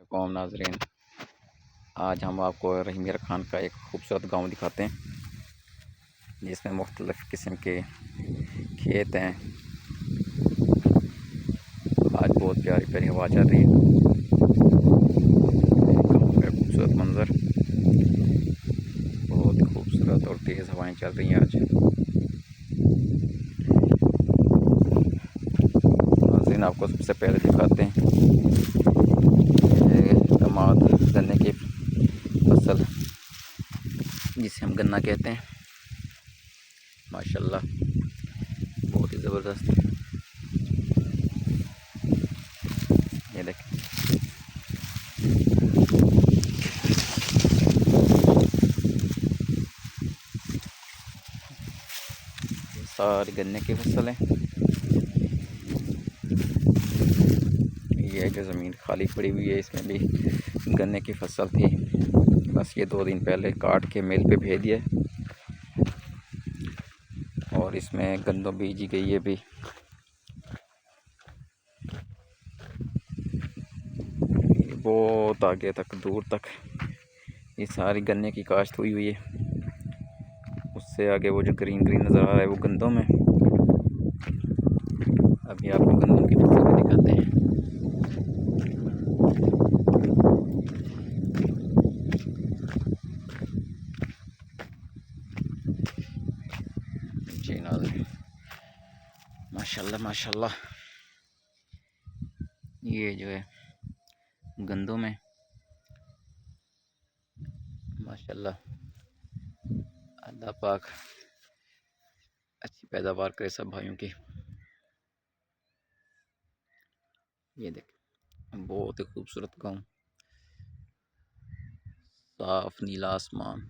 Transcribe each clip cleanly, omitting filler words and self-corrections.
कौम नाजरीन, आज हम आपको रहीम मीर खान का एक खूबसूरत गांव दिखाते हैं जिसमें मुख्तलिफ़ किस्म के खेत हैं। आज बहुत प्यारी प्यारी हवा चल रही है। गाँव का खूबसूरत मंज़र, बहुत खूबसूरत और तेज़ हवाएं चल रही हैं आज। नाज़रीन, आपको सबसे पहले दिखाते हैं कमाद गन्ने की फसल, जिसे हम गन्ना कहते हैं। माशाल्लाह बहुत ही ज़बरदस्त। ये देखें, सारी गन्ने की फसल है। ये जो ज़मीन खाली पड़ी हुई है, इसमें भी गन्ने की फसल थी। बस ये 2 दिन पहले काट के मिल पे भेज दिया और इसमें गंदम बीजी गई है भी। बहुत आगे तक, दूर तक ये सारी गन्ने की काश्त हुई है। उससे आगे वो जो ग्रीन ग्रीन नज़र आ रहा है वो गंदम है। अभी आपको गंदम की फसल भी दिखाते हैं। जी नाज़रीन, माशाल्लाह माशाल्लाह, ये जो है गंदम है। माशाल्लाह, अल्लाह पाक अच्छी पैदावार करे सब भाइयों की। ये देखें, बहुत ही खूबसूरत गांव, साफ नीला आसमान,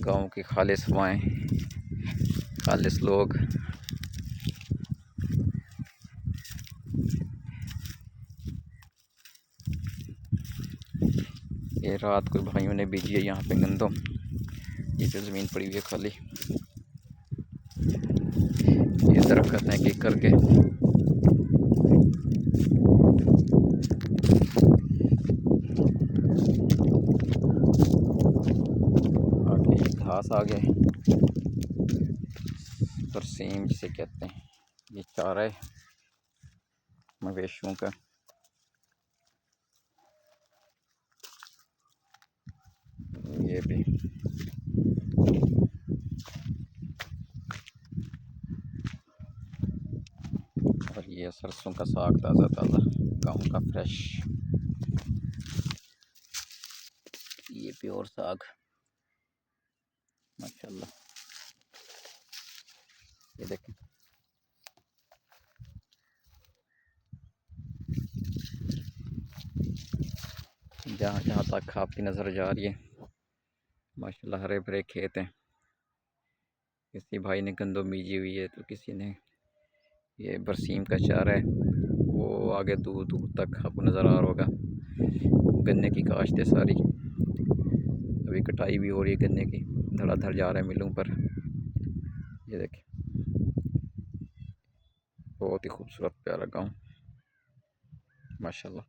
गांव की खालिस हवाएं, खालिस लोग। ये रात को भाइयों ने बीजी है यहाँ पे गंदम। ये जो ज़मीन पड़ी हुई है खाली, ये दरख्त है कि करके आगे घास आ गए, बरसीम जिसे कहते हैं। ये चारा है मवेशियों का। ये भी और ये सरसों का साग ताज़ा ताज़ा गाँव का फ्रेश, ये प्योर साग माशाल्लाह। ये देखें, जहाँ जहाँ तक आपकी नज़र जा रही है माशाल्लाह हरे भरे खेत हैं। किसी भाई ने गंदम बीजी हुई है तो किसी ने ये बरसीम का चारा है, वो आगे दूर दूर तक आपको नज़र आ रहा होगा। गन्ने की काश्त है सारी, अभी कटाई भी हो रही है गन्ने की, धड़ाधड़ जा रहा है मिलों पर। ये देखिए, बहुत ही खूबसूरत प्यारा गांव माशाल्लाह।